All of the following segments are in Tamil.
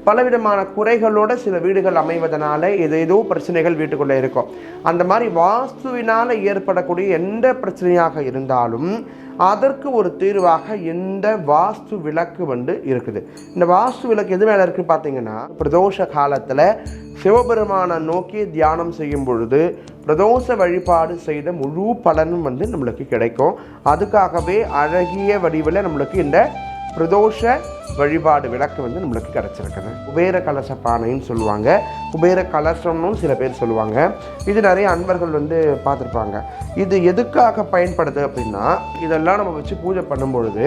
பலவிதமான குறைகளோட சில வீடுகள் அமைவதனால ஏதேதோ பிரச்சனைகள் வீட்டுக்குள்ளே இருக்கும். அந்த மாதிரி வாஸ்துவினால் ஏற்படக்கூடிய எந்த பிரச்சனையாக இருந்தாலும் அதற்கு ஒரு தீர்வாக இந்த வாஸ்து விளக்கு இருக்குது. இந்த வாஸ்து விளக்கு எது மேலே இருக்குது பார்த்தீங்கன்னா, பிரதோஷ காலத்தில் சிவபெருமானை நோக்கி தியானம் செய்யும் பொழுது பிரதோஷ வழிபாடு செய்த முழு பலனும் நம்மளுக்கு கிடைக்கும். அதுக்காகவே அழகிய வடிவில் நம்மளுக்கு இந்த பிரதோஷ வழிபாடு விளக்கு நம்மளுக்கு கிடச்சிருக்குது. குபேர கலச பானைன்னு சொல்லுவாங்க, குபேர கலசம்னு சில பேர் சொல்லுவாங்க. இது நிறைய அன்பர்கள் பார்த்துருப்பாங்க. இது எதுக்காக பயன்படுது அப்படின்னா, இதெல்லாம் நம்ம வச்சு பூஜை பண்ணும்பொழுது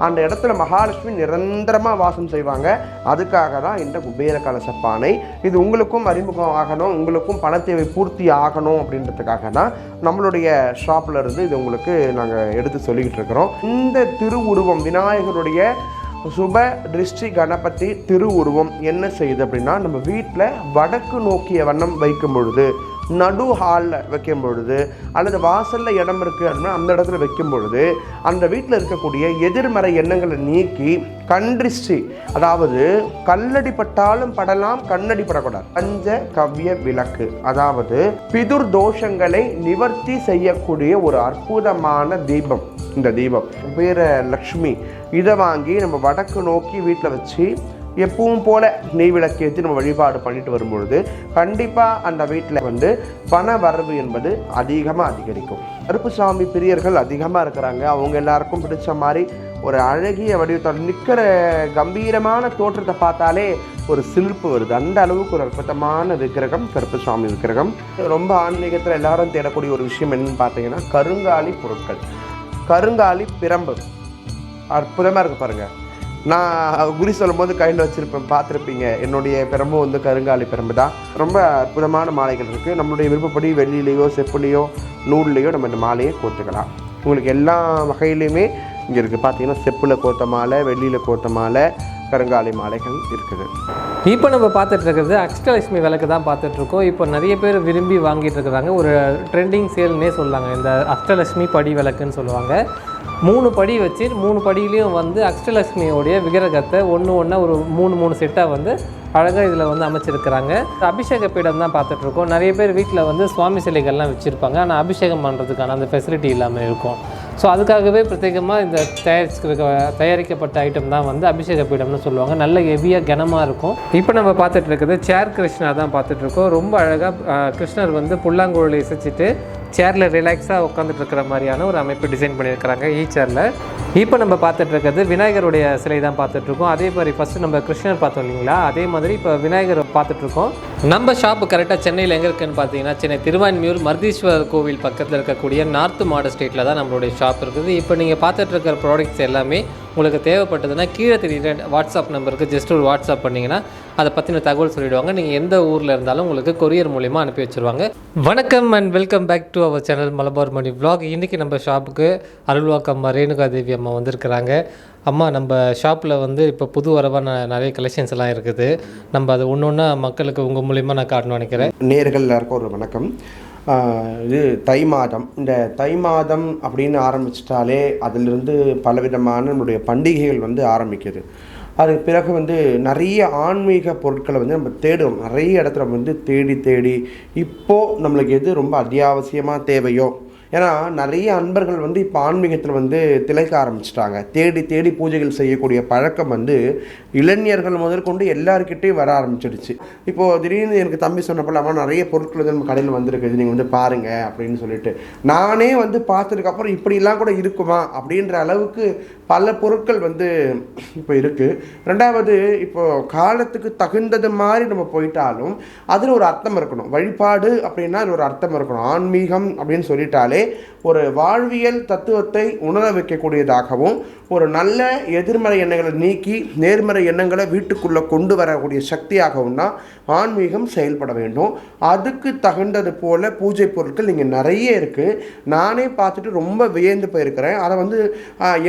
அந்த இடத்துல மகாலட்சுமி நிரந்தரமாக வாசம் செய்வாங்க. அதுக்காக தான் இந்த குபேர கலச பானை. இது உங்களுக்கும் அறிமுகம் ஆகணும், உங்களுக்கும் பண தேவை பூர்த்தி ஆகணும் அப்படின்றதுக்காக தான் நம்மளுடைய ஷாப்பில் இருந்து இது உங்களுக்கு நாங்கள் எடுத்து சொல்லிக்கிட்டு இருக்கிறோம். இந்த திருவுருவம் விநாயகருடைய சுப திருஷ்டி கணபதி திருவுருவம் என்ன செய்யுது அப்படின்னா, நம்ம வீட்டில் வடக்கு நோக்கிய வண்ணம் வைக்கும் பொழுது, நடு ஹாலில் வைக்கும் பொழுது, அல்லது வாசலில் இடம் இருக்குது அப்படின்னா அந்த இடத்துல வைக்கும் பொழுது அந்த வீட்டில் இருக்கக்கூடிய எதிர்மறை எண்ணங்களை நீக்கி கண்திருஷ்டி, அதாவது கல்லடி பட்டாலும் படலாம், கண்ணடி படக்கூடாது. பஞ்ச கவ்ய விளக்கு, அதாவது பிதுர் தோஷங்களை நிவர்த்தி செய்யக்கூடிய ஒரு அற்புதமான தீபம். இந்த தீபம் குபேர லக்ஷ்மி இதை வாங்கி நம்ம வடக்கு நோக்கி வீட்டில் வச்சு எப்பவும் போல நெய் விளக்கேற்றி நம்ம வழிபாடு பண்ணிட்டு வரும்பொழுது கண்டிப்பாக அந்த வீட்டில் பண வரவு என்பது அதிகமாக அதிகரிக்கும். கருப்புசாமி பிரியர்கள் அதிகமாக இருக்கிறாங்க. அவங்க எல்லாருக்கும் பிடிச்ச மாதிரி ஒரு அழகிய வடிவத்தால் நிற்கிற கம்பீரமான தோற்றத்தை பார்த்தாலே ஒரு சிலிர்ப்பு வருது. அந்த அளவுக்கு ஒரு அற்புதமான விக்கிரகம் கருப்புசாமி விக்கிரகம். ரொம்ப ஆன்மீகத்தில் எல்லாரும் தேடக்கூடிய ஒரு விஷயம் என்னன்னு பார்த்தீங்கன்னா, கருங்காலி பொருட்கள், கருங்காலி பிரம்பு அற்புதமாக இருக்குது பாருங்கள். நான் குறி சொல்லும் போது கையில் வச்சுருப்பேன், பார்த்துருப்பீங்க. என்னுடைய பிரம்பு கருங்காலி பிரம்பு தான். ரொம்ப அற்புதமான மாலைகள் இருக்குது. நம்மளுடைய விருப்பப்படி வெள்ளிலேயோ செப்புலேயோ நூல்லையோ நம்ம இந்த மாலையை கோத்துக்கலாம். உங்களுக்கு எல்லா வகையிலையுமே இங்கே இருக்குது. பார்த்தீங்கன்னா செப்பில் கோத்த மாலை, வெள்ளியில் கோத்த மாலை, கருங்காலி மாலைகள் இருக்குது. இப்போ நம்ம பார்த்துட்ருக்கிறது அஷ்டலட்சுமி விளக்கு தான் பார்த்துட்ருக்கோம். இப்போ நிறைய பேர் விரும்பி வாங்கிட்டு இருக்கிறாங்க. ஒரு ட்ரெண்டிங் சேல்னே சொல்லாங்க. இந்த அஷ்டலட்சுமி படி விளக்குன்னு சொல்லுவாங்க. 3 படி வச்சு 3 படியிலையும் அஷ்டலட்சுமியோடைய விக்கிரகத்தை ஒன்று ஒரு 3 செட்டாக அழகாக இதில் அமைச்சிருக்கிறாங்க. அபிஷேக பீடம் தான் பார்த்துட்ருக்கோம். நிறைய பேர் வீட்டில் சுவாமி சிலைகள்லாம் வச்சுருப்பாங்க. ஆனால் அபிஷேகம் பண்ணுறதுக்கான அந்த ஃபெசிலிட்டி இல்லாமல் இருக்கும். ஸோ அதுக்காகவே பிரத்யேகமாக இந்த தயாரிக்கப்பட்ட ஐட்டம் தான் அபிஷேக பீடம்னு சொல்லுவாங்க. நல்ல ஹெவியாக கனமாக இருக்கும். இப்போ நம்ம பார்த்துட்டு இருக்கிறது சேர் கிருஷ்ணா தான் பார்த்துட்ருக்கோம். ரொம்ப அழகாக கிருஷ்ணர் புல்லாங்குழலை இசைச்சிட்டு சேரில் ரிலாக்ஸாக உட்காந்துட்டு இருக்கிற மாதிரியான ஒரு அமைப்பு டிசைன் பண்ணியிருக்கிறாங்க சேரில். இப்போ நம்ம பார்த்துட்டு இருக்கிறது விநாயகருடைய சிலை தான் பார்த்துட்ருக்கோம். அதே மாதிரி ஃபஸ்ட்டு நம்ம கிருஷ்ணர் பார்த்தோம் இல்லைங்களா, அதே மாதிரி இப்போ விநாயகர் பார்த்துட்ருக்கோம். நம்ம ஷாப்பு கரெக்டாக சென்னையில் எங்கே இருக்குன்னு பார்த்தீங்கன்னா, சென்னை திருவான்மியூர் மருதீஸ்வரர் கோவில் பக்கத்தில் இருக்கக்கூடிய நார்த் மாடு ஸ்ட்ரீட்டில் தான் நம்மளுடைய ஷாப் இருக்குது. இப்போ நீங்கள் பார்த்துட்டு இருக்கிற ப்ராடக்ட்ஸ் எல்லாமே உங்களுக்கு தேவைப்பட்டதுன்னா கீழே தெரியுற வாட்ஸ்அப் நம்பருக்கு ஜஸ்ட் ஒரு வாட்ஸ்அப் பண்ணிங்கன்னா அதை பற்றின தகவல் சொல்லிவிடுவாங்க. நீங்கள் எந்த ஊரில் இருந்தாலும் உங்களுக்கு கொரியர் மூலிமா அனுப்பி வச்சுருவாங்க. வணக்கம் and welcome back to our channel Malabar money vlog. இன்றைக்கி நம்ம ஷாப்புக்கு அருள்வாக்கம் ரேணுகா தேவி அம்மா வந்திருக்கிறாங்க. அம்மா, நம்ம ஷாப்பில் இப்போ புது வரவான நிறைய கலெக்ஷன்ஸ் எல்லாம் இருக்குது. நம்ம அது ஒன்று ஒன்றா மக்களுக்கு உங்கள் மூலிமா நான் காட்டணும்னு நினைக்கிறேன். நேர்கள் எல்லாருக்கும் ஒரு வணக்கம். இது தை மாதம். இந்த தை மாதம் அப்படின்னு ஆரம்பிச்சிட்டாலே அதிலிருந்து பலவிதமான நம்மளுடைய பண்டிகைகள் ஆரம்பிக்குது. அதுக்கு பிறகு நிறைய ஆன்மீக பொருட்களை நம்ம தேடுவோம். நிறைய இடத்துல தேடி இப்போது நம்மளுக்கு எது ரொம்ப அத்தியாவசியமாக தேவையோ, ஏன்னா நிறைய அன்பர்கள் இப்போ ஆன்மீகத்தில் திளைக்க ஆரம்பிச்சிட்டாங்க. தேடி பூஜைகள் செய்யக்கூடிய பழக்கம் இளைஞர்கள் முதற்கொண்டு எல்லாருக்கிட்டையும் வர ஆரம்பிச்சிடுச்சு. இப்போது திடீர்னு எனக்கு தம்பி சொன்னப்போ நிறைய பொருட்கள் நம்ம கடையில் வந்திருக்குது, நீங்கள் பாருங்கள் அப்படின்னு சொல்லிட்டு நானே பார்த்ததுக்கப்புறம் இப்படிலாம் கூட இருக்குமா அப்படின்ற அளவுக்கு பல பொருட்கள் இப்போ இருக்குது. ரெண்டாவது, இப்போது காலத்துக்கு தகுந்தது மாதிரி நம்ம போயிட்டாலும் அதில் ஒரு அர்த்தம் இருக்கணும். வழிபாடு அப்படின்னா அது ஒரு அர்த்தம் இருக்கணும். ஆன்மீகம் அப்படின்னு சொல்லிட்டாலே ஒரு வாழ்வியல் தத்துவத்தை உணர வைக்கக்கூடியதாகவும், ஒரு நல்ல எதிர்மறை எண்ணங்களை நீக்கி நேர்மறை எண்ணங்களை வீட்டுக்குள்ளே கொண்டு வரக்கூடிய சக்தியாகவும் தான் ஆன்மீகம் செயல்பட வேண்டும். அதுக்கு தகுந்தது போல் பூஜை பொருட்கள் இங்கே நிறைய இருக்குது. நானே பார்த்துட்டு ரொம்ப வியந்து போயிருக்கிறேன். அதை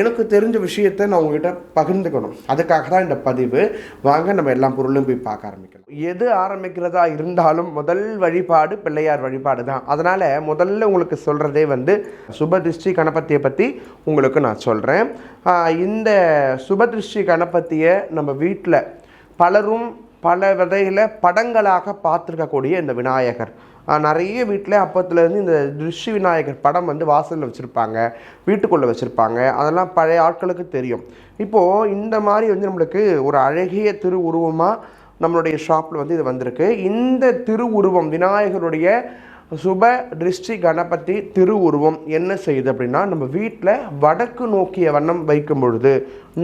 எனக்கு தெரிஞ்ச விஷயத்தை நான் உங்ககிட்ட பகிர்ந்துக்கணும். அதுக்காக தான் இந்த பதிவு. வாங்க நம்ம எல்லா பொருளும் போய் பார்க்க ஆரம்பிக்கணும். எது ஆரம்பிக்கிறதா இருந்தாலும் முதல் வழிபாடு பிள்ளையார் வழிபாடு தான். அதனால் முதல்ல உங்களுக்கு சொல்கிறதே சுபதிருஷ்டி கணபதியை பற்றி உங்களுக்கு நான் சொல்கிறேன். இந்த சுபதிருஷ்டி கணபதியை நம்ம வீட்டில் பலரும் பல விதையில் படங்களாக பார்த்துருக்கக்கூடிய இந்த விநாயகர். நிறைய வீட்டில் அப்பத்துலேருந்து இந்த திருஷ்டி விநாயகர் படம் வந்து வாசலில் வச்சுருப்பாங்க, வீட்டுக்குள்ளே வச்சுருப்பாங்க. அதெல்லாம் பழைய ஆட்களுக்கு தெரியும். இப்போது இந்த மாதிரி வந்து நம்மளுக்கு ஒரு அழகிய திருவுருவமாக நம்மளுடைய ஷாப்பில் வந்து இது வந்திருக்கு. இந்த திருவுருவம் விநாயகருடைய சுப திருஷ்டி கணபதி திருவுருவம் என்ன செய்யுது அப்படின்னா, நம்ம வீட்டில் வடக்கு நோக்கிய வண்ணம் வைக்கும் பொழுது,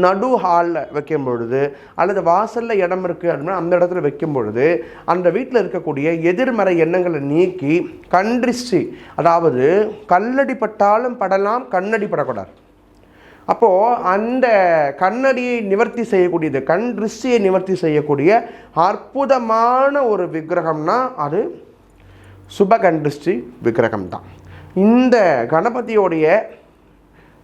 நடு ஹாலில் வைக்கும் பொழுது, அல்லது வாசலில் இடம் இருக்குது அப்படின்னா அந்த இடத்துல வைக்கும் பொழுது அந்த வீட்டில் இருக்கக்கூடிய எதிர்மறை எண்ணங்களை நீக்கி கண் திருஷ்டி, அதாவது கல்லடி பட்டாலும் படலாம், கண்ணடி படக்கூடாது. அப்போது அந்த கண்ணடியை நிவர்த்தி செய்யக்கூடியது, கண் திருஷ்டியை நிவர்த்தி செய்யக்கூடிய அற்புதமான ஒரு விக்கிரகம்னா அது சுபகண் திருஷ்டி விக்கிரகம் தான். இந்த கணபதியோடைய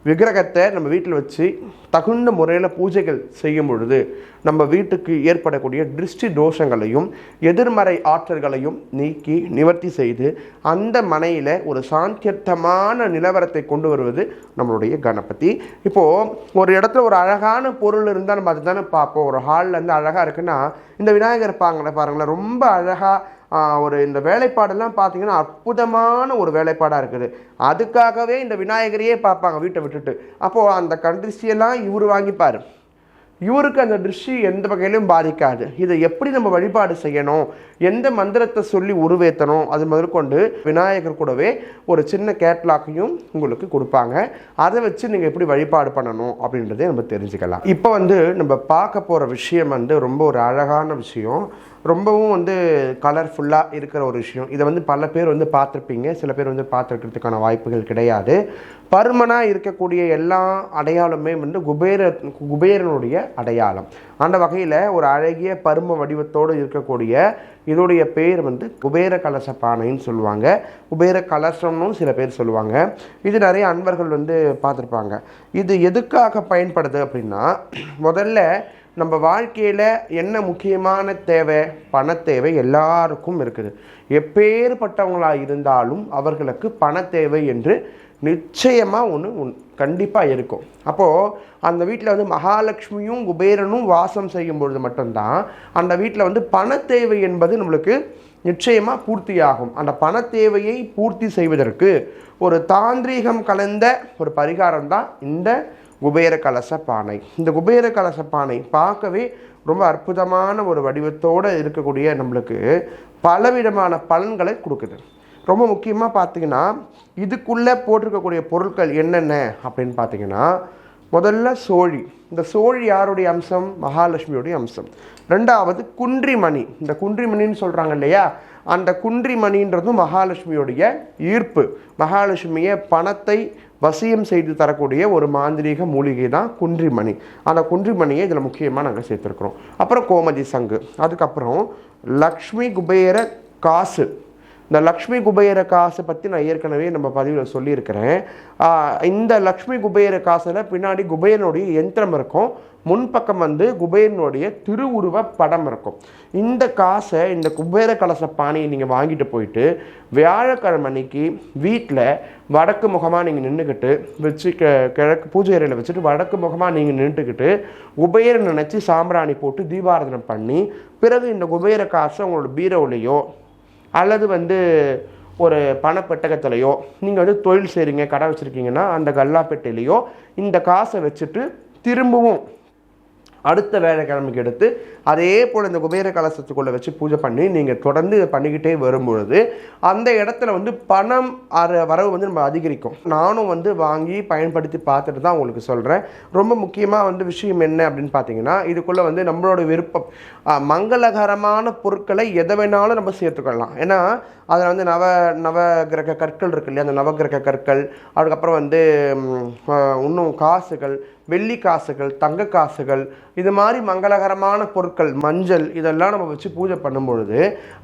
விக்கிரகத்தை நம்ம வீட்டில் வச்சு தகுந்த முறையில் பூஜைகள் செய்யும் பொழுது நம்ம வீட்டுக்கு ஏற்படக்கூடிய திருஷ்டி தோஷங்களையும் எதிர்மறை ஆற்றல்களையும் நீக்கி நிவர்த்தி செய்து அந்த மனையில் ஒரு சாந்தியத்தமான நிலவரத்தை கொண்டு வருவது நம்மளுடைய கணபதி. இப்போது ஒரு இடத்துல ஒரு அழகான பொருள் இருந்தால் நம்ம அது தானே பார்ப்போம். ஒரு ஹாலில் இருந்து அழகாக இருக்குன்னா இந்த விநாயகர் பாருங்களேன், ரொம்ப அழகாக ஒரு இந்த வேலைப்பாடெல்லாம் பார்த்தீங்கன்னா அற்புதமான ஒரு வேலைப்பாடாக இருக்குது. அதுக்காகவே இந்த விநாயகரையே பார்ப்பாங்க வீட்டை விட்டுட்டு. அப்போது அந்த கண்டிஷியெல்லாம் இவர் வாங்கிப்பார், இவருக்கு அந்த திருஷ்டி எந்த வகையிலும் பாதிக்காது. இதை எப்படி நம்ம வழிபாடு செய்யணும், எந்த மந்திரத்தை சொல்லி உருவேற்றணும், அது முதற்கொண்டு விநாயகர் கூடவே ஒரு சின்ன கேட்லாக்கையும் உங்களுக்கு கொடுப்பாங்க. அதை வச்சு நீங்கள் எப்படி வழிபாடு பண்ணணும் அப்படின்றதே நம்ம தெரிஞ்சுக்கலாம். இப்போ வந்து நம்ம பார்க்க போகிற விஷயம் வந்து ரொம்ப ஒரு அழகான விஷயம், ரொம்பவும் வந்து கலர்ஃபுல்லாக இருக்கிற ஒரு விஷயம். இதை வந்து பல பேர் வந்து பார்த்துருப்பீங்க, சில பேர் வந்து பார்த்துருக்கிறதுக்கான வாய்ப்புகள் கிடையாது. பருமனாக இருக்கக்கூடிய எல்லா அடையாளமே வந்து குபேரனுடைய அடையாளம். அந்த வகையில் ஒரு அழகிய பரும வடிவத்தோடு இருக்கக்கூடிய இதோடைய பேர் வந்து குபேர கலச பானைன்னு சொல்லுவாங்க, குபேர கலசம்னு சில பேர் சொல்லுவாங்க. இது நிறைய அன்பர்கள் வந்து பார்த்துருப்பாங்க. இது எதுக்காக பயன்படுது அப்படின்னா, முதல்ல நம்ம வாழ்க்கையில் என்ன முக்கியமான தேவை, பணத்தேவை எல்லாருக்கும் இருக்குது. எப்பேற்பட்டவங்களாக இருந்தாலும் அவர்களுக்கு பணத்தேவை என்று நிச்சயமாக ஒன்று கண்டிப்பாக இருக்கும். அப்போது அந்த வீட்டில் வந்து மகாலட்சுமியும் குபேரனும் வாசம் செய்யும் பொழுது மட்டும்தான் அந்த வீட்டில் வந்து பணத்தேவை என்பது நம்மளுக்கு நிச்சயமாக பூர்த்தியாகும். அந்த பணத்தேவையை பூர்த்தி செய்வதற்கு ஒரு தாந்திரீகம் கலந்த ஒரு பரிகாரம் தான் இந்த குபேர கலச பானை. இந்த குபேர கலச பானை பார்க்கவே ரொம்ப அற்புதமான ஒரு வடிவத்தோடு இருக்கக்கூடிய நம்மளுக்கு பலவிதமான பலன்களை கொடுக்குது. ரொம்ப முக்கியமாக பார்த்தீங்கன்னா இதுக்குள்ளே போட்டிருக்கக்கூடிய பொருட்கள் என்னென்ன அப்படின்னு பார்த்தீங்கன்னா, முதல்ல சோழி. இந்த சோழி யாருடைய அம்சம்? மகாலட்சுமியுடைய அம்சம். ரெண்டாவது குன்றிமணி. இந்த குன்றிமணின்னு சொல்கிறாங்க இல்லையா, அந்த குன்றிமணின்றதும் மகாலட்சுமியுடைய ஈர்ப்பு. மகாலட்சுமியை பணத்தை வசியம் செய்து தரக்கூடிய ஒரு மாந்திரீக மூலிகை தான் குன்றிமணி. அந்த குன்றிமணியை இதில் முக்கியமாக நாங்கள் சேர்த்துருக்குறோம். அப்புறம் கோமதி சங்கு, அதுக்கப்புறம் லக்ஷ்மி குபேர காசு. இந்த லக்ஷ்மி குபேர காசை பற்றி நான் ஏற்கனவே நம்ம பதிவில் சொல்லியிருக்கிறேன். இந்த லக்ஷ்மி குபேர காசில் பின்னாடி குபேரனுடைய யந்திரம் இருக்கும், முன்பக்கம் வந்து குபேரனுடைய திருவுருவ படம் இருக்கும். இந்த காசை, இந்த குபேர கலச பானையை நீங்கள் வாங்கிட்டு போயிட்டு வியாழக்கிழமை அன்னைக்கு வீட்டில் வடக்கு முகமாக நீங்கள் நின்றுக்கிட்டு வச்சு கிழக்கு பூஜை அறையில் வச்சுட்டு வடக்கு முகமாக நீங்கள் நின்றுக்கிட்டு குபேரன் நினச்சி சாம்பிராணி போட்டு தீபாராதனை பண்ணி, பிறகு இந்த குபேர காசை உங்களோட பீரோவிலையோ அல்லது வந்து ஒரு பணப்பெட்டகத்திலையோ, நீங்கள் வந்து தொழில் செய்கிறீங்க, கடை வச்சுருக்கீங்கன்னா அந்த கல்லாப்பெட்டையிலையோ இந்த காசை வச்சுட்டு திரும்பவும் அடுத்த வேலைக்கிழமைக்கு எடுத்து அதே போல் இந்த குபேர கலசத்துக்குள்ளே வச்சு பூஜை பண்ணி நீங்கள் தொடர்ந்து இதை பண்ணிக்கிட்டே வரும்பொழுது அந்த இடத்துல வந்து பணம் வரவு வந்து நம்ம அதிகரிக்கும். நானும் வந்து வாங்கி பயன்படுத்தி பார்த்துட்டு தான் உங்களுக்கு சொல்கிறேன். ரொம்ப முக்கியமாக வந்து விஷயம் என்ன அப்படின்னு பார்த்தீங்கன்னா, இதுக்குள்ளே வந்து நம்மளோட விருப்பம், மங்களகரமான பொருட்களை எதை வேணாலும் நம்ம சேர்த்துக்கலாம். ஏன்னா அதில் வந்து நவகிரக கற்கள் இருக்கு இல்லையா, அந்த நவகிரக கற்கள், அதுக்கப்புறம் வந்து இன்னும் காசுகள், வெள்ளி காசுகள், தங்க காசுகள், இது மாதிரி மங்களகரமான பொருட்கள், மஞ்சள், இதெல்லாம் நம்ம வச்சு பூஜை பண்ணும்பொழுது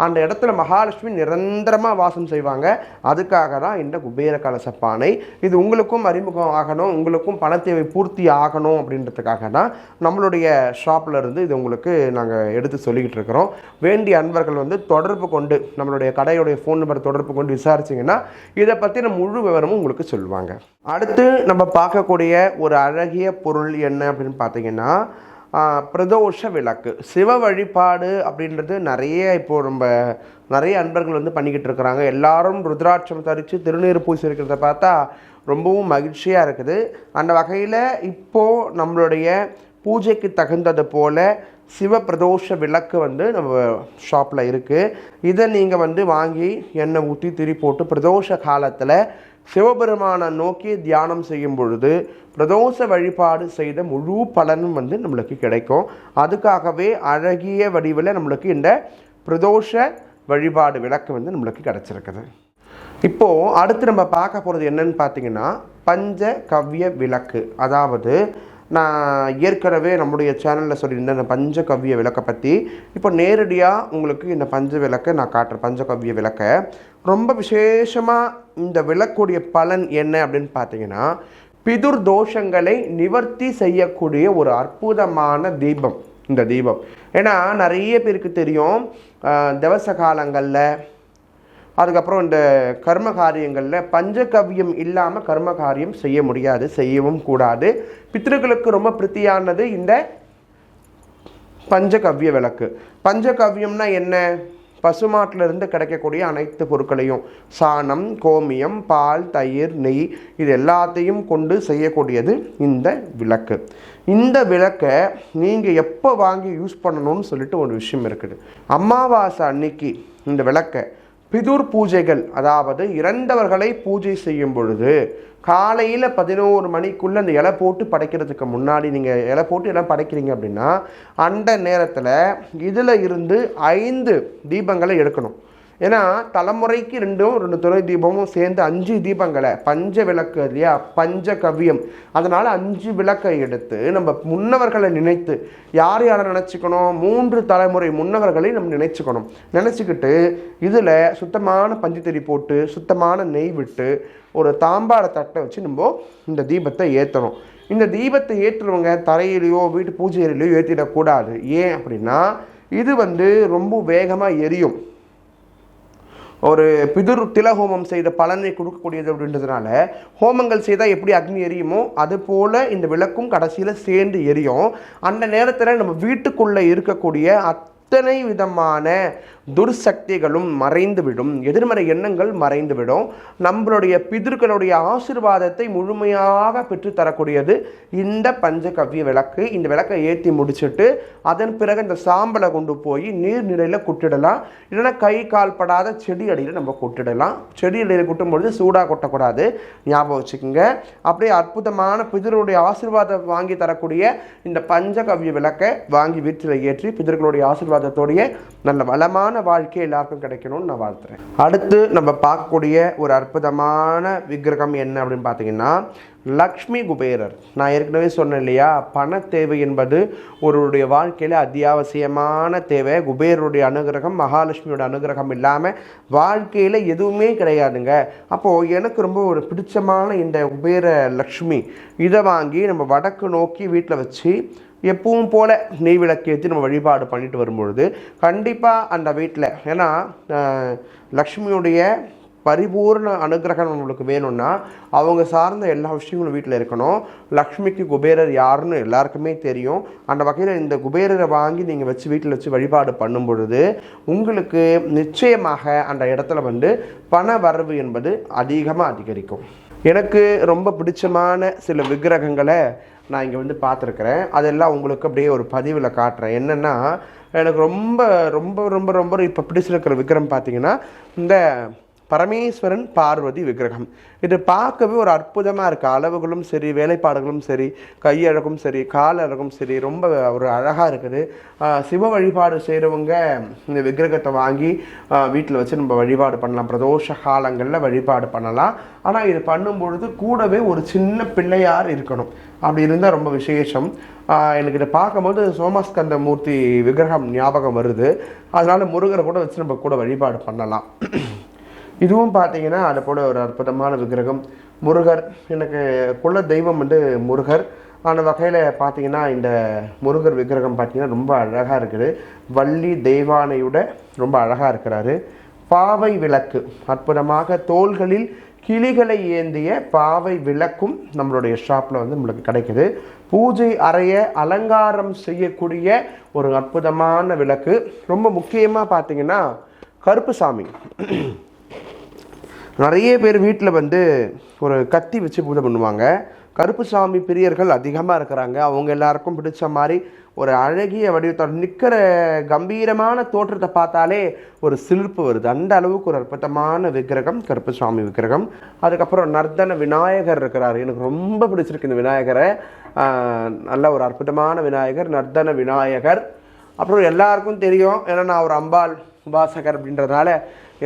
அந்த இடத்துல மகாலட்சுமி நிரந்தரமாக வாசம் செய்வாங்க. அதுக்காக தான் இந்த குபேர கலச பானை. இது உங்களுக்கும் அறிமுகம் ஆகணும், உங்களுக்கும் பணத்தேவை பூர்த்தி ஆகணும் அப்படின்றதுக்காக தான் நம்மளுடைய ஷாப்பில் இருந்து இது உங்களுக்கு நாங்கள் எடுத்து சொல்லிக்கிட்டு இருக்கிறோம். வேண்டிய அன்பர்கள் வந்து தொடர்பு கொண்டு நம்மளுடைய கடையோடைய ஃபோன் நம்பர் தொடர்பு கொண்டு விசாரிச்சிங்கன்னா இதை பற்றின முழு விவரமும் உங்களுக்கு சொல்லுவாங்க. அடுத்து நம்ம பார்க்கக்கூடிய ஒரு அழகிய பொருள் என்ன அப்படின்னு பார்த்தீங்கன்னா, பிரதோஷ விளக்கு. சிவ வழிபாடு அப்படின்றது நிறைய அன்பர்கள் வந்து பண்ணிக்கிட்டு இருக்கிறாங்க. எல்லாரும் ருத்ராட்சம் தரித்து திருநீர் பூசி இருக்கிறத பார்த்தா ரொம்பவும் மகிழ்ச்சியாக இருக்குது. அந்த வகையில் இப்போது நம்மளுடைய பூஜைக்கு தகுந்தது போல் சிவ பிரதோஷ விளக்கு வந்து நம்ம ஷாப்பில் இருக்குது. இதை நீங்கள் வந்து வாங்கி எண்ணெய் ஊற்றி திரி போட்டு பிரதோஷ காலத்தில் சிவபெருமானை நோக்கி தியானம் செய்யும் பொழுது பிரதோஷ வழிபாடு செய்த முழு பலனும் வந்து நம்மளுக்கு கிடைக்கும். அதுக்காகவே அழகிய வடிவில் நம்மளுக்கு இந்த பிரதோஷ வழிபாடு விளக்கு வந்து நம்மளுக்கு கிடச்சிருக்குது. இப்போது அடுத்து நம்ம பார்க்க போகிறது என்னன்னு பார்த்தீங்கன்னா பஞ்ச கவ்ய விளக்கு. அதாவது நான் ஏற்கனவே நம்முடைய சேனலில் சொல்லியிருந்தேன் இந்த பஞ்சகவ்ய விளக்கை பற்றி. இப்போ நேரடியாக உங்களுக்கு இந்த பஞ்ச விளக்கை நான் காட்டுறேன். பஞ்சகவ்ய விளக்கை ரொம்ப விசேஷமாக இந்த விளக்குடைய பலன் என்ன அப்படின்னு பார்த்தீங்கன்னா பிதுர் தோஷங்களை நிவர்த்தி செய்யக்கூடிய ஒரு அற்புதமான தீபம் இந்த தீபம். ஏன்னா நிறைய பேருக்கு தெரியும் திவச காலங்களில் அதுக்கப்புறம் இந்த கர்ம காரியங்களில் பஞ்சகவ்யம் இல்லாமல் கர்ம காரியம் செய்ய முடியாது, செய்யவும் கூடாது. பித்ருக்களுக்கு ரொம்ப பிரித்தியானது இந்த பஞ்சகவ்ய விளக்கு. பஞ்சகவ்யம்னா என்ன? பசுமாட்டிலிருந்து கிடைக்கக்கூடிய அனைத்து பொருட்களையும் சாணம், கோமியம், பால், தயிர், நெய் இது எல்லாத்தையும் கொண்டு செய்யக்கூடியது இந்த விளக்கு. இந்த விளக்கை நீங்கள் எப்போ வாங்கி யூஸ் பண்ணணும்னு சொல்லிட்டு ஒரு விஷயம் இருக்குது. அமாவாசை அன்னைக்கு இந்த விளக்கை பிதுர் பூஜைகள், அதாவது இறந்தவர்களை பூஜை செய்யும் பொழுது காலையில் 11 மணிக்குள்ளே அந்த இலை போட்டு படைக்கிறதுக்கு முன்னாடி நீங்கள் இலை போட்டு எல்லாம் படைக்கிறீங்க அப்படின்னா அந்த நேரத்தில் இதில் இருந்து 5 தீபங்களை எடுக்கணும். ஏன்னா தலைமுறைக்கு 2 துணை தீபமும் சேர்ந்து 5 தீபங்களை பஞ்ச விளக்கு இல்லையா, பஞ்ச கவ்யம். அதனால் 5 விளக்கை எடுத்து நம்ம முன்னவர்களை நினைத்து யார் யாரை நினச்சிக்கணும்? 3 தலைமுறை முன்னவர்களை நம்ம நினச்சிக்கிட்டு இதில் சுத்தமான பஞ்சுத்திரி போட்டு சுத்தமான நெய் விட்டு ஒரு தாம்பாள தட்டை வச்சு நம்ம இந்த தீபத்தை ஏற்றணும். இந்த தீபத்தை ஏற்றுறவங்க தரையிலையோ வீட்டு பூஜையிலையோ ஏற்றிடக்கூடாது. ஏன் அப்படின்னா இது வந்து ரொம்ப வேகமாக எரியும். ஒரு பிதுர் திலஹோமம் செய்த பலனை கொடுக்கக்கூடியது அப்படின்றதுனால ஹோமங்கள் செய்தால் எப்படி அக்னி எரியுமோ அது போல் இந்த விளக்கும் கடைசியில் சேர்ந்து எரியும். அந்த நேரத்தில் நம்ம வீட்டுக்குள்ளே இருக்கக்கூடிய அத்தனை விதமான துர்சக்திகளும் மறைந்துவிடும், எதிர்மறை எண்ணங்கள் மறைந்துவிடும். நம்மளுடைய பிதர்களுடைய ஆசீர்வாதத்தை முழுமையாக பெற்றுத்தரக்கூடியது இந்த பஞ்சகவ்ய விளக்கு. இந்த விளக்கை ஏற்றி முடிச்சுட்டு அதன் பிறகு இந்த சாம்பலை கொண்டு போய் நீர்நிலையில் கொட்டிடலாம். இல்லைன்னா கை கால் படாத செடி அடியில் நம்ம கொட்டிடலாம். செடி அடியில் கொட்டும் பொழுது சூடாக கொட்டக்கூடாது, ஞாபகம் வச்சுக்கோங்க. அப்படியே அற்புதமான பிதர்களுடைய ஆசீர்வாதம் வாங்கி தரக்கூடிய இந்த பஞ்சகவ்ய விளக்கை வாங்கி வீட்டில் ஏற்றி பிதர்களுடைய ஆசீர்வாதத்தோடைய நல்ல வளமான வாழ்க்கை எல்லாருக்கும் கிடைக்கணும்னு நான் வாழ்த்துறேன். அடுத்து நம்ம பார்க்கக்கூடிய ஒரு அற்புதமான விக்கிரகம் என்ன அப்படின்னு பார்த்தீங்கன்னா லக்ஷ்மி குபேரர். நான் ஏற்கனவே சொன்னேன் இல்லையா, பண தேவை என்பது ஒருவருடைய வாழ்க்கையில் அத்தியாவசியமான தேவை. குபேரருடைய அனுகிரகம், மகாலட்சுமியோட அனுகிரகம் இல்லாமல் வாழ்க்கையில் எதுவுமே கிடையாதுங்க. அப்போது எனக்கு ரொம்ப ஒரு பிடிச்சமான இந்த குபேர லக்ஷ்மி இதை வாங்கி நம்ம வடக்கு நோக்கி வீட்டில் வச்சு எப்பவும் போல் நெய் விளக்கேற்றி நம்ம வழிபாடு பண்ணிட்டு வரும்பொழுது கண்டிப்பாக அந்த வீட்டில், ஏன்னா லக்ஷ்மியுடைய பரிபூர்ண அனுகிரகம் நம்மளுக்கு வேணும்னா அவங்க சார்ந்த எல்லா விஷயங்களும் வீட்டில் இருக்கணும். லக்ஷ்மிக்கு குபேரர் யாருன்னு எல்லாருக்குமே தெரியும். அந்த வகையில் இந்த குபேரரை வாங்கி நீங்கள் வச்சு வீட்டில் வச்சு வழிபாடு பண்ணும் பொழுது உங்களுக்கு நிச்சயமாக அந்த இடத்துல வந்து பண வரவு என்பது அதிகமாக அதிகரிக்கும். எனக்கு ரொம்ப பிடிச்சமான சில விக்கிரகங்களை நான் இங்கே வந்து பார்த்துருக்குறேன். அதெல்லாம் உங்களுக்கு அப்படியே ஒரு பதிவில் காட்டுறேன். என்னென்னா எனக்கு ரொம்ப ரொம்ப ரொம்ப ரொம்ப இப்போ பிடிச்சிருக்கிற விக்கிரகம் பார்த்தீங்கன்னா இந்த பரமேஸ்வரன் பார்வதி விக்கிரகம். இது பார்க்கவே ஒரு அற்புதமாக இருக்குது. அளவுகளும் சரி, வேலைப்பாடுகளும் சரி, கையழகும் சரி, கால் அழகும் சரி, ரொம்ப ஒரு அழகாக இருக்குது. சிவ வழிபாடு செய்கிறவங்க இந்த விக்கிரகத்தை வாங்கி வீட்டில் வச்சு நம்ம வழிபாடு பண்ணலாம். பிரதோஷ காலங்களில் வழிபாடு பண்ணலாம். ஆனால் இது பண்ணும்பொழுது கூடவே ஒரு சின்ன பிள்ளையார் இருக்கணும். அப்படி இருந்தால் ரொம்ப விசேஷம். எனக்கு இதை பார்க்கும்போது சோமஸ்கந்த மூர்த்தி விக்கிரகம் ஞாபகம் வருது. அதனால் முருகரை கூட வச்சு நம்ம கூட வழிபாடு பண்ணலாம். இதுவும் பார்த்தீங்கன்னா அதை போல் ஒரு அற்புதமான விக்கிரகம். முருகர் எனக்கு குல தெய்வம் வந்து முருகர். அந்த வகையில் பார்த்தீங்கன்னா இந்த முருகர் விக்கிரகம் பார்த்தீங்கன்னா ரொம்ப அழகாக இருக்குது. வள்ளி தெய்வானையோட ரொம்ப அழகாக இருக்கிறாரு. பாவை விளக்கு அற்புதமாக தோள்களில் கிளிகளை ஏந்திய பாவை விளக்கும் நம்மளுடைய ஷாப்பில் வந்து நம்மளுக்கு கிடைக்குது. பூஜை அறையை அலங்காரம் செய்யக்கூடிய ஒரு அற்புதமான விளக்கு. ரொம்ப முக்கியமாக பார்த்தீங்கன்னா கருப்பு சாமி. நிறைய பேர் வீட்டில் வந்து ஒரு கத்தி வச்சு பூஜை பண்ணுவாங்க. கருப்பு சாமி பிரியர்கள் அதிகமாக இருக்கிறாங்க. அவங்க எல்லாருக்கும் பிடிச்ச மாதிரி ஒரு அழகிய வடிவத்தோட நிற்கிற கம்பீரமான தோற்றத்தை பார்த்தாலே ஒரு சிலிர்ப்பு வருது. அந்த அளவுக்கு ஒரு அற்புதமான விக்கிரகம் கருப்பு சாமி விக்கிரகம். அதுக்கப்புறம் நர்த்தன விநாயகர் இருக்கிறார். எனக்கு ரொம்ப பிடிச்சிருக்கு இந்த விநாயகரை. நல்ல ஒரு அற்புதமான விநாயகர், நர்த்தன விநாயகர். அப்புறம் எல்லாருக்கும் தெரியும், ஏன்னா நான் ஒரு அம்பாள் உபாசகர் அப்படின்றதுனால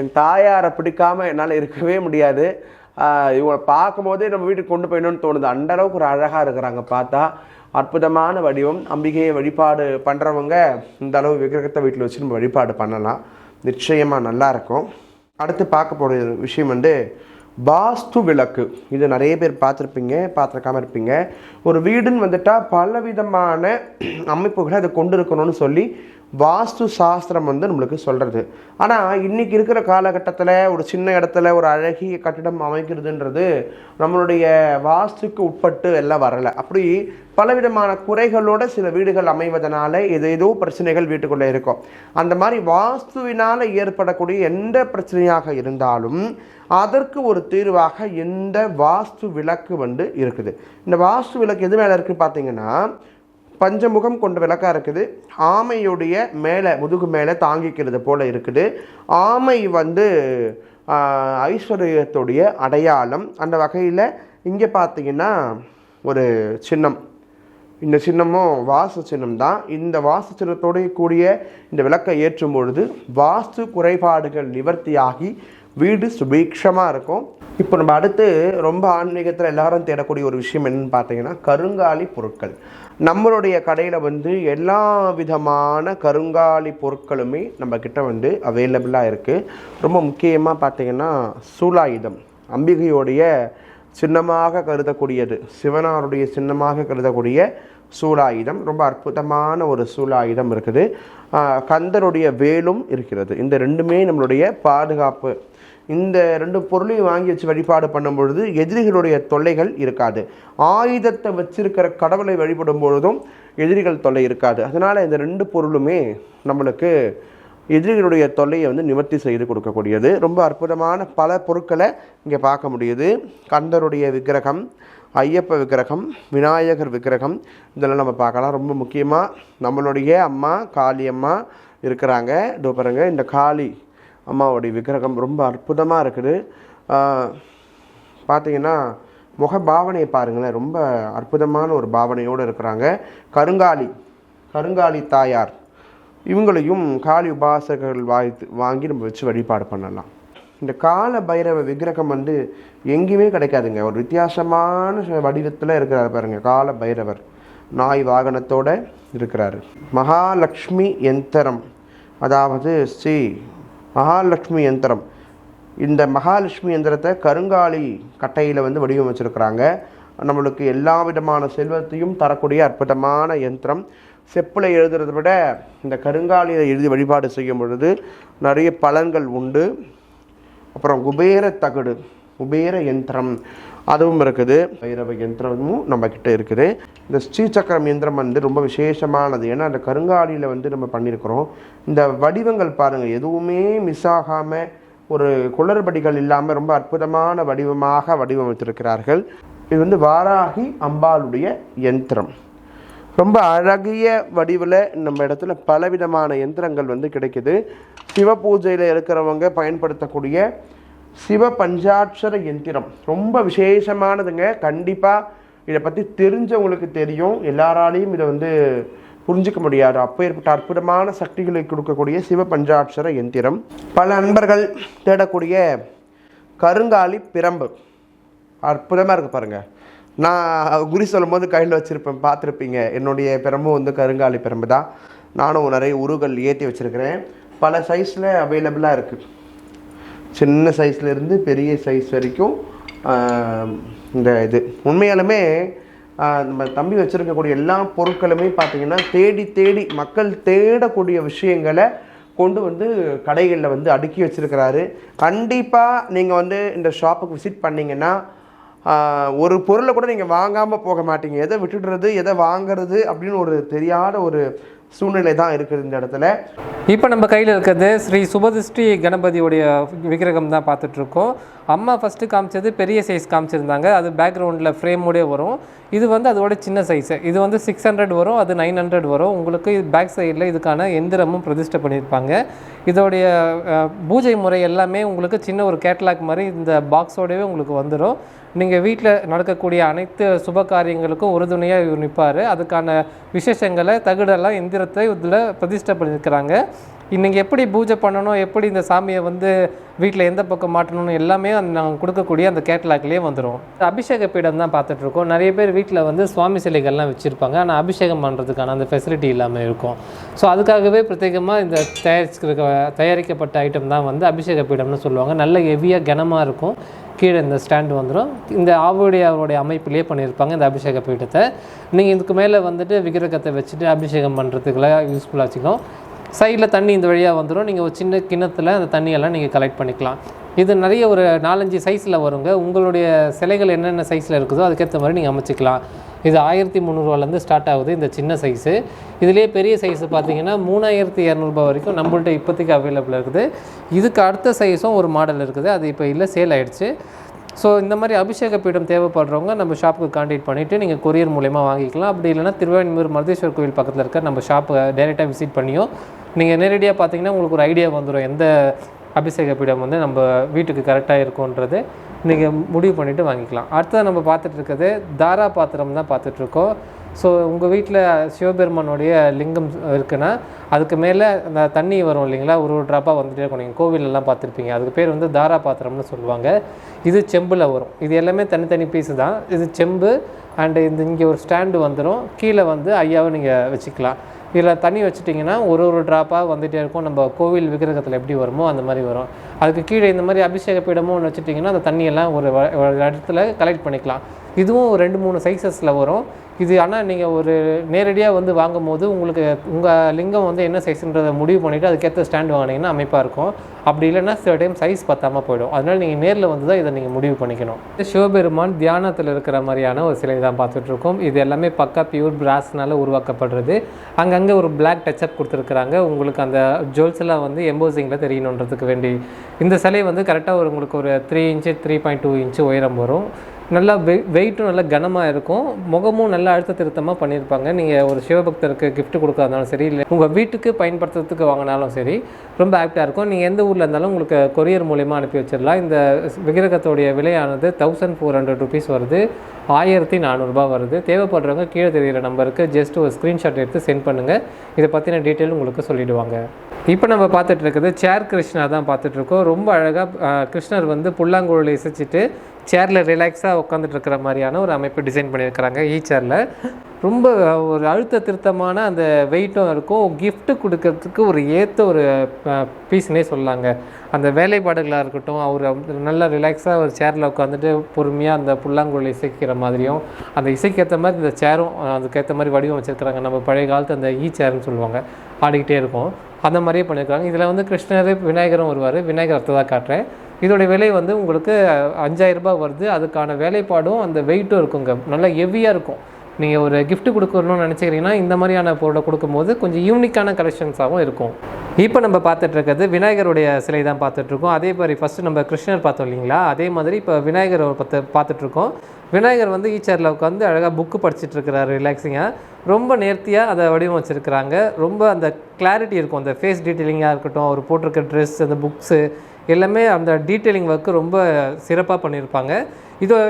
என் தாயாரை பிடிக்காமல் என்னால் இருக்கவே முடியாது. இவங்களை பார்க்கும் போதே நம்ம வீட்டுக்கு கொண்டு போயிடணும்னு தோணுது. அந்த அளவுக்கு ஒரு அழகாக இருக்கிறாங்க. பார்த்தா அற்புதமான வடிவம். அம்பிகையை வழிபாடு பண்ணுறவங்க இந்த அளவு விக்கிரகத்தை வீட்டில் வச்சு நம்ம வழிபாடு பண்ணலாம். நிச்சயமாக நல்லாயிருக்கும். அடுத்து பார்க்க போகிற விஷயம் வந்து வாஸ்து விளக்கு. இது நிறைய பேர் பார்த்துருக்காம இருப்பீங்க. ஒரு வீடுன்னு வந்துட்டால் பலவிதமான அமைப்புகளை அதை கொண்டு இருக்கணும்னு சொல்லி வாஸ்து சாஸ்திரம் வந்து நம்மளுக்கு சொல்கிறது. ஆனால் இன்றைக்கி இருக்கிற காலகட்டத்தில் ஒரு சின்ன இடத்துல ஒரு அழகிய கட்டிடம் அமைக்கிறதுன்றது நம்மளுடைய வாஸ்துக்கு உட்பட்டு எல்லாம் வரலை. அப்படி பலவிதமான குறைகளோட சில வீடுகள் அமைவதனால ஏதோ பிரச்சனைகள் வீட்டுக்குள்ளே இருக்கும். அந்த மாதிரி வாஸ்துவினால் ஏற்படக்கூடிய எந்த பிரச்சனையாக இருந்தாலும் அதற்கு ஒரு தீர்வாக இந்த வாஸ்து விளக்கு வந்து இருக்குது. இந்த வாஸ்து விளக்கு எது மேலே இருக்குது பார்த்தீங்கன்னா பஞ்சமுகம் கொண்ட விளக்காக இருக்குது. ஆமையுடைய மேலே முதுகு மேலே தாங்கிக்கிறது போல் இருக்குது. ஆமை வந்து ஐஸ்வர்யத்துடைய அடையாளம். அந்த வகையில் இங்கே பார்த்தீங்கன்னா ஒரு சின்னம். இந்த சின்னமும் வாஸ்து சின்னம் தான். இந்த வாஸ்து சின்னத்தோடைய கூடிய இந்த விளக்கை ஏற்றும் பொழுது வாஸ்து குறைபாடுகள் நிவர்த்தியாகி வீடு சுபீட்சமாக இருக்கும். இப்போ நம்ம அடுத்து ரொம்ப ஆன்மீகத்தில் எல்லாரும் தேடக்கூடிய ஒரு விஷயம் என்னன்னு பார்த்தீங்கன்னா கருங்காலி பொருட்கள். நம்மளுடைய கடையில் வந்து எல்லா விதமான கருங்காலி பொருட்களுமே நம்மக்கிட்ட வந்து அவைலபிளாக இருக்குது. ரொம்ப முக்கியமாக பார்த்தீங்கன்னா சூலாயுதம், அம்பிகையோடைய சின்னமாக கருதக்கூடியது, சிவனாருடைய சின்னமாக கருதக்கூடிய சூலாயுதம். ரொம்ப அற்புதமான ஒரு சூலாயுதம் இருக்குது. கந்தருடைய வேலும் இருக்கிறது. இந்த ரெண்டுமே நம்மளுடைய பாதுகாப்பு. இந்த ரெண்டு பொருளையும் வாங்கி வச்சு வழிபாடு பண்ணும் பொழுது எதிரிகளுடைய தொல்லைகள் இருக்காது. ஆயுதத்தை வச்சிருக்கிற கடவுளை வழிபடும் பொழுதும் எதிரிகள் தொல்லை இருக்காது. அதனால் இந்த ரெண்டு பொருளுமே நம்மளுக்கு எதிரிகளுடைய தொல்லையை வந்து நிவர்த்தி செய்து கொடுக்கக்கூடியது. ரொம்ப அற்புதமான பல பொருட்களை இங்கே பார்க்க முடியுது. கந்தருடைய விக்கிரகம், ஐயப்ப விக்கிரகம், விநாயகர் விக்கிரகம், இதெல்லாம் நம்ம பார்க்கலாம். ரொம்ப முக்கியமாக நம்மளுடைய அம்மா காளி அம்மா இருக்கிறாங்க. இதோ பாருங்க, இந்த காளி அம்மாவுடைய விக்கிரகம் ரொம்ப அற்புதமாக இருக்குது. பார்த்தீங்கன்னா முக பாவனையை பாருங்களேன், ரொம்ப அற்புதமான ஒரு பாவனையோடு இருக்கிறாங்க. கருங்காலி தாயார், இவங்களையும் காளி உபாசகர்கள் வாங்கி நம்ம வச்சு வழிபாடு பண்ணலாம். இந்த கால பைரவ விக்கிரகம் வந்து எங்கேயுமே கிடைக்காதுங்க. ஒரு வித்தியாசமான வடிவத்தில் இருக்கிறார் பாருங்க. கால பைரவர் நாய் வாகனத்தோடு இருக்கிறாரு. மகாலட்சுமி யந்திரம், அதாவது ஸ்ரீ மகாலட்சுமி யந்திரம். இந்த மகாலட்சுமி யந்திரத்தை கருங்காலி கட்டையில் வந்து வடிவமைச்சிருக்கிறாங்க. நம்மளுக்கு எல்லா விதமான செல்வத்தையும் தரக்கூடிய அற்புதமான யந்திரம். செப்பில் எழுதுறதை விட இந்த கருங்காலியில் எழுதி வழிபாடு செய்யும் பொழுது நிறைய பலன்கள் உண்டு. அப்புறம் குபேர தகடு, குபேர யந்திரம் அதுவும் இருக்குது. பைரவ யந்திரமும் நம்மக்கிட்ட இருக்குது. இந்த ஸ்ரீசக்கரம் யந்திரம் வந்து ரொம்ப விசேஷமானது. ஏன்னா அந்த கருங்காலியில் வந்து நம்ம பண்ணியிருக்கிறோம். இந்த வடிவங்கள் பாருங்கள், எதுவுமே மிஸ் ஆகாமல், ஒரு குளறுபடிகள் இல்லாமல் ரொம்ப அற்புதமான வடிவமாக வடிவமைத்திருக்கிறார்கள். இது வந்து வாராகி அம்பாளுடைய யந்திரம். ரொம்ப அழகிய வடிவில் நம்ம இடத்துல பலவிதமான யந்திரங்கள் வந்து கிடைக்குது. சிவ பூஜையில் இருக்கிறவங்க பயன்படுத்தக்கூடிய சிவ பஞ்சாட்சர யந்திரம் ரொம்ப விசேஷமானதுங்க. கண்டிப்பாக இதை பற்றி தெரிஞ்சவங்களுக்கு தெரியும், எல்லாராலையும் இதை வந்து புரிஞ்சிக்க முடியாது. அப்பேற்பட்ட அற்புதமான சக்திகளை கொடுக்கக்கூடிய சிவ பஞ்சாட்சர யந்திரம். பல நண்பர்கள் தேடக்கூடிய கருங்காலி பிரம்பு அற்புதமாக இருக்குது பாருங்கள். நான் குறி சொல்லும் போது கையில் வச்சுருப்பேன், பார்த்துருப்பீங்க. என்னுடைய பிரம்பும் வந்து கருங்காலி பிரம்பு தான். நானும் நிறைய உருகள் ஏற்றி வச்சுருக்கிறேன். பல சைஸில் அவைலபிளாக இருக்குது. சின்ன சைஸ்லேருந்து பெரிய சைஸ் வரைக்கும் இந்த இது உண்மையாலுமே நம்ம தம்பி வச்சுருக்கக்கூடிய எல்லா பொருட்களுமே பார்த்திங்கன்னா தேடி மக்கள் தேடக்கூடிய விஷயங்களை கொண்டு வந்து கடைகளில் வந்து அடுக்கி வச்சுருக்கிறாரு. கண்டிப்பாக நீங்கள் வந்து இந்த ஷாப்புக்கு விசிட் பண்ணிங்கன்னா ஒரு பொருளை கூட நீங்கள் வாங்காமல் போக மாட்டீங்க. எதை விட்டுடுறது எதை வாங்கிறது அப்படின்னு ஒரு தெரியாத ஒரு சூழ்நிலை தான் இருக்குது இந்த இடத்துல. இப்போ நம்ம கையில் இருக்கிறது ஸ்ரீ சுபதிஷ்டி கணபதியோடைய விக்கிரகம் தான் பார்த்துட்ருக்கோம். அம்மா ஃபஸ்ட்டு காமிச்சது பெரிய சைஸ் காமிச்சிருந்தாங்க, அது பேக்ரவுண்டில் ஃப்ரேமோடய வரும். இது வந்து அதோட சின்ன சைஸு, இது வந்து 600 வரும், அது 900 வரும். உங்களுக்கு பேக் சைடில் இதுக்கான எந்திரமும் பிரதிஷ்டை பண்ணியிருப்பாங்க. இதோடைய பூஜை முறை எல்லாமே உங்களுக்கு சின்ன ஒரு கேட்லாக் மாதிரி இந்த பாக்ஸோடவே உங்களுக்கு வந்துடும். நீங்கள் வீட்டில் நடக்கக்கூடிய அனைத்து சுப காரியங்களுக்கும் உறுதுணையாக நிற்பார். அதுக்கான விசேஷங்களை தகுடெல்லாம் எந்திரத்தை இதில் பிரதிஷ்டை பண்ணியிருக்கிறாங்க. இன்றைக்கி எப்படி பூஜை பண்ணணும், எப்படி இந்த சாமியை வந்து வீட்டில் எந்த பக்கம் மாட்டணும்னு எல்லாமே நாங்கள் கொடுக்கக்கூடிய அந்த கேட்லாக்லேயே வந்துடும். அபிஷேக பீடம் தான் பார்த்துட்ருக்கோம். நிறைய பேர் வீட்டில் வந்து சுவாமி சிலைகள்லாம் வச்சுருப்பாங்க, ஆனால் அபிஷேகம் பண்ணுறதுக்கான அந்த ஃபெசிலிட்டி இல்லாமல் இருக்கும். ஸோ அதுக்காகவே பிரத்யேகமாக இந்த தயாரிக்கப்பட்ட ஐட்டம் தான் வந்து அபிஷேக பீடம்னு சொல்லுவாங்க. நல்ல ஹெவியாக கனமாக இருக்கும். கீழே இந்த ஸ்டாண்டு வந்துடும். இந்த அவருடைய அமைப்பிலேயே பண்ணியிருப்பாங்க இந்த அபிஷேக பீடத்தை. நீங்கள் இதுக்கு மேலே வந்துட்டு விக்கிரகத்தை வச்சுட்டு அபிஷேகம் பண்ணுறதுக்குலாம் யூஸ்ஃபுல்லாக வச்சுக்கணும். சைடில் தண்ணி இந்த வழியாக வந்துடும். நீங்கள் ஒரு சின்ன கிண்ணத்தில் அந்த தண்ணியெல்லாம் நீங்கள் கலெக்ட் பண்ணிக்கலாம். இது நிறைய ஒரு 4-5 சைஸில் வருங்க. உங்களுடைய சிலைகள் என்னென்ன சைஸில் இருக்குதோ அதுக்கேற்ற மாதிரி நீங்கள் அமைச்சிக்கலாம். இது 1300 ஸ்டார்ட் ஆகுது இந்த சின்ன சைஸு. இதிலே பெரிய சைஸு பார்த்தீங்கன்னா 3200 வரைக்கும் நம்மள்ட்ட இப்போதைக்கு அவைலபிள் இருக்குது. இதுக்கு அடுத்த சைஸும் ஒரு மாடல் இருக்குது, அது இப்போ இல்லை, சேல் ஆகிடுச்சு. ஸோ இந்த மாதிரி அபிஷேக பீடம் தேவைப்படுறவங்க நம்ம ஷாப்புக்கு கான்டாக்ட் பண்ணிவிட்டு நீங்கள் கொரியர் மூலயமா வாங்கிக்கலாம். அப்படி இல்லைனா திருவான்மியூர் மருதேஸ்வர் கோவில் பக்கத்தில் இருக்க நம்ம ஷாப்பை டைரெக்டாக விசிட் பண்ணியும் நீங்கள் நேரடியாக பார்த்தீங்கன்னா உங்களுக்கு ஒரு ஐடியா வந்துடும் எந்த அபிஷேக பீடம் வந்து நம்ம வீட்டுக்கு கரெக்டாக இருக்கும்ன்றது நீங்கள் முடிவு பண்ணிவிட்டு வாங்கிக்கலாம். அடுத்தது நம்ம பார்த்துட்டு இருக்கிறது தாரா பாத்திரம் தான் பார்த்துட்ருக்கோம். ஸோ உங்கள் வீட்டில் சிவபெருமானுடைய லிங்கம் இருக்குன்னா அதுக்கு மேலே அந்த தண்ணி வரும் இல்லைங்களா, ஒரு ட்ராப்பாக வந்துகிட்டே இருக்கும். நீங்கள் கோவிலெல்லாம் பார்த்துருப்பீங்க, அதுக்கு பேர் வந்து தாரா பாத்திரம்னு சொல்லுவாங்க. இது செம்பில் வரும். இது எல்லாமே தனித்தனி பீஸு தான். இது செம்பு அண்டு இங்கே ஒரு ஸ்டாண்டு வந்துடும். கீழே வந்து ஐயாவை நீங்கள் வச்சுக்கலாம். இதில் தண்ணி வச்சுட்டிங்கன்னா ஒரு ட்ராப்பாக வந்துகிட்டே இருக்கும். நம்ம கோவில் விக்கிரகத்தில் எப்படி வருமோ அந்த மாதிரி வரும். அதுக்கு கீழே இந்த மாதிரி அபிஷேக பீடமும் ஒன்று வச்சுட்டிங்கன்னா அந்த தண்ணியெல்லாம் ஒரு இடத்துல கலெக்ட் பண்ணிக்கலாம். இதுவும் 2-3 சைஸஸில் வரும். இது ஆனால் நீங்கள் ஒரு நேரடியாக வந்து வாங்கும் போது உங்களுக்கு உங்கள் லிங்கம் வந்து என்ன சைஸுன்றதை முடிவு பண்ணிவிட்டு அதுக்கேற்ற ஸ்டாண்ட் வாங்கினீங்கன்னா அமைப்பாக இருக்கும். அப்படி இல்லைன்னா சில டைம் சைஸ் பத்தாமல் போயிடும். அதனால் நீங்கள் நேரில் வந்து தான் இதை நீங்கள் முடிவு பண்ணிக்கணும். சிவபெருமான் தியானத்தில் இருக்கிற மாதிரியான ஒரு சிலை தான் பார்த்துட்ருக்கோம். இது எல்லாமே பக்கா பியூர் பிராஸ்னால் உருவாக்கப்படுறது. அங்கங்கே ஒரு பிளாக் டச்சப் கொடுத்துருக்குறாங்க. உங்களுக்கு அந்த ஜுவல்ஸ் எல்லாம் வந்து எம்போசிங்கில் தெரியணுன்றதுக்கு வேண்டி. இந்த சிலை வந்து கரெக்டாக உங்களுக்கு ஒரு 3 இன்ச்சு 3.2 இன்ச்சு உயரம் வரும். நல்லா வெயிட்டும் நல்லா கனமாக இருக்கும். முகமும் நல்லா அழுத்த திருத்தமாக பண்ணியிருப்பாங்க. நீங்கள் ஒரு சிவபக்தருக்கு கிஃப்ட் கொடுக்கறதுனாலும் சரி, இல்லை உங்கள் வீட்டுக்கு பயன்படுத்துறதுக்கு வாங்கினாலும் சரி ரொம்ப ஆக்டாக இருக்கும். நீங்கள் எந்த ஊரில் இருந்தாலும் உங்களுக்கு கொரியர் மூலயமா அனுப்பி வச்சிடலாம். இந்த விக்கிரகத்தோடைய விலையானது 1400 ருபீஸ் வருது, 1400 வருது. தேவைப்படுறவங்க கீழே தெரிகிற நம்பருக்கு ஜஸ்ட் ஒரு ஸ்க்ரீன்ஷாட் எடுத்து சென்ட் பண்ணுங்கள். இதை பற்றின டீட்டெயில் உங்களுக்கு சொல்லிவிடுவாங்க. இப்போ நம்ம பார்த்துட்டு இருக்குது சேர் கிருஷ்ணா தான் பார்த்துட்ருக்கோம். ரொம்ப அழகாக கிருஷ்ணர் வந்து புல்லாங்குழலை இசைச்சிட்டு சேரில் ரிலாக்ஸாக உட்காந்துட்டு இருக்கிற மாதிரியான ஒரு அமைப்பு டிசைன் பண்ணியிருக்கிறாங்க. சேரில் ரொம்ப ஒரு அழுத்த திருத்தமான அந்த வெயிட்டும் இருக்கும். கிஃப்ட்டு கொடுக்கறதுக்கு ஒரு ஏற்ற ஒரு பீஸ்னே சொல்லாங்க. அந்த வேலைப்பாடுகளாக இருக்கட்டும், அவர் நல்லா ரிலாக்ஸாக ஒரு சேரில் உட்காந்துட்டு பொறுமையாக அந்த புல்லாங்குழலை இசைக்கிற மாதிரியும், அந்த இசைக்கேற்ற மாதிரி இந்த சேரும் அதுக்கேற்ற மாதிரி வடிவம் வச்சுருக்கிறாங்க. நம்ம பழைய காலத்து அந்த சேர்னு சொல்லுவாங்க, ஆடிக்கிட்டே இருக்கும். அந்த மாதிரியே பண்ணியிருக்காங்க. இதில் வந்து கிருஷ்ணர் விநாயகரும் வருவார். விநாயகர் அர்த்ததாக காட்டுறேன். இதோடைய விலை வந்து உங்களுக்கு 5000 ரூபாய் வருது. அதுக்கான வேலைப்பாடும் அந்த வெயிட்டும் இருக்குங்க, நல்லா ஹெவியாக இருக்கும். நீங்கள் ஒரு கிஃப்ட் கொடுக்கணும்னு நினச்சிக்கிறீங்கன்னா இந்த மாதிரியான பொருளை கொடுக்கும்போது கொஞ்சம் யூனிக்கான கலெக்ஷன்ஸாகவும் இருக்கும். இப்போ நம்ம பார்த்துட்டு இருக்கிறது விநாயகருடைய சிலை தான் பார்த்துட்ருக்கோம். அதே மாதிரி ஃபஸ்ட்டு நம்ம கிருஷ்ணர் பார்த்தோம் இல்லைங்களா, அதே மாதிரி இப்போ விநாயகர் பார்த்துட்ருக்கோம். விநாயகர் வந்து ஈச்சரில் உட்காந்து அழகாக புக்கு படிச்சுட்டு இருக்கிறாரு ரிலாக்ஸிங்காக. ரொம்ப நேர்த்தியாக அதை வடிவம் வச்சுருக்கிறாங்க. ரொம்ப அந்த கிளாரிட்டி இருக்கும். அந்த ஃபேஸ் டீட்டெயிலிங்காக இருக்கட்டும், அவர் போட்டிருக்க ட்ரெஸ், அந்த புக்ஸு எல்லாமே அந்த டீட்டெயிலிங் ஒர்க்கு ரொம்ப சிறப்பாக பண்ணியிருப்பாங்க.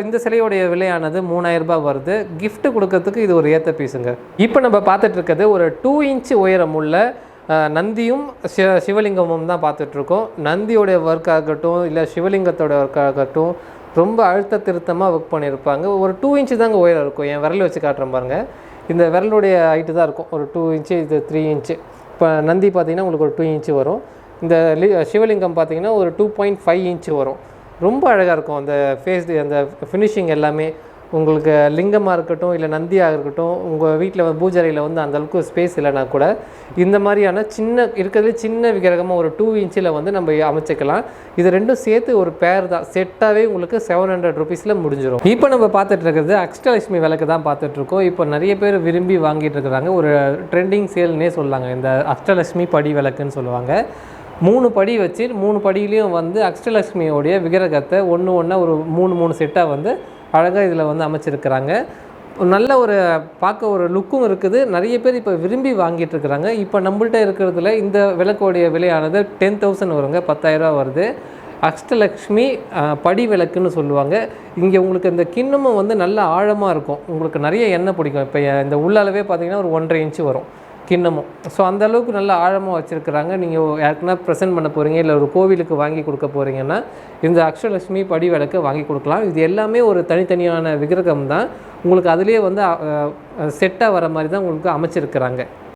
இந்த சிலையோடைய விலையானது 3000 ரூபாய் வருது. கிஃப்ட் கொடுக்கறதுக்கு இது ஒரு ஏற்ற பீஸுங்க. இப்போ நம்ம பார்த்துட்டு இருக்கிறது ஒரு 2 இன்ச்சு உயரம் உள்ள நந்தியும் சிவலிங்கமும் தான் பார்த்துட்ருக்கோம். நந்தியோடைய ஒர்க் ஆகட்டும், இல்லை சிவலிங்கத்தோட ஒர்க் ஆகட்டும், ரொம்ப அழுத்த திருத்தமாக ஒர்க் பண்ணியிருப்பாங்க. ஒரு 2 இன்ச்சு தாங்க உயரம் இருக்கும். என் விரல் வச்சு காட்டுறேன் பாருங்கள். இந்த விரலுடைய ஹைட்டு தான் இருக்கும் ஒரு 2 இன்ச்சு, இது 3 இன்ச்சு. இப்போ நந்தி பார்த்திங்கன்னா உங்களுக்கு ஒரு 2 இன்ச்சு வரும். இந்த சிவலிங்கம் பார்த்திங்கன்னா ஒரு 2.5 இன்ச்சு வரும். ரொம்ப அழகாக இருக்கும் அந்த ஃபேஸ், அந்த ஃபினிஷிங் எல்லாமே உங்களுக்கு லிங்கமாக இருக்கட்டும் இல்லை நந்தியாக இருக்கட்டும், உங்கள் வீட்டில் பூஜை அறையில் வந்து அந்தளவுக்கு ஸ்பேஸ் இல்லைனா கூட இந்த மாதிரியான இருக்கிறதுலே சின்ன விக்கிரகமாக ஒரு 2 இன்ச்சில் வந்து நம்ம அமைச்சிக்கலாம். இது ரெண்டும் சேர்த்து ஒரு பேர் தான், செட்டாகவே உங்களுக்கு 700 ருபீஸில் முடிஞ்சிடும். இப்போ நம்ம பார்த்துட்டு இருக்கிறது அஷ்டலட்சுமி விளக்கு தான் பார்த்துட்ருக்கோம். இப்போ நிறைய பேர் விரும்பி வாங்கிட்டு இருக்கிறாங்க. ஒரு ட்ரெண்டிங் சேல்னே சொல்லாங்க. இந்த அஷ்டலட்சுமி படி விளக்குன்னு சொல்லுவாங்க. 3 படி வச்சு 3 படியிலையும் வந்து அஷ்டலட்சுமியோடைய விக்கிரகத்தை ஒன்று ஒரு 3 செட்டாக வந்து அழகாக இதில் வந்து அமைச்சிருக்கிறாங்க. நல்ல ஒரு பார்க்க ஒரு லுக்கும் இருக்குது. நிறைய பேர் இப்போ விரும்பி வாங்கிட்டு இருக்கிறாங்க. இப்போ நம்மள்கிட்ட இருக்கிறதுல இந்த விளக்கோடைய விலையானது 10,000 வருங்க, 10,000 ரூபா வருது. அஷ்டலக்ஷ்மி படி விளக்குன்னு சொல்லுவாங்க. இங்கே உங்களுக்கு இந்த கிண்ணமும் வந்து நல்ல ஆழமாக இருக்கும். உங்களுக்கு நிறைய எண்ணெய் பிடிக்கும். இப்போ இந்த உள்ளளவே பார்த்தீங்கன்னா ஒரு 1.5 இன்ச்சு வரும் கிண்ணமும். ஸோ அந்தளவுக்கு நல்ல ஆழமாக வச்சுருக்கிறாங்க. நீங்கள் யாருக்குன்னா ப்ரெசென்ட் பண்ண போகிறீங்க இல்லை ஒரு கோவிலுக்கு வாங்கி கொடுக்க போகிறீங்கன்னா இந்த அஷ்டலட்சுமி படி விளக்கை வாங்கி கொடுக்கலாம். இது எல்லாமே ஒரு தனித்தனியான விக்கிரகம் தான். உங்களுக்கு அதிலே வந்து செட்டாக வர மாதிரி தான் உங்களுக்கு அமைச்சிருக்கிறாங்க.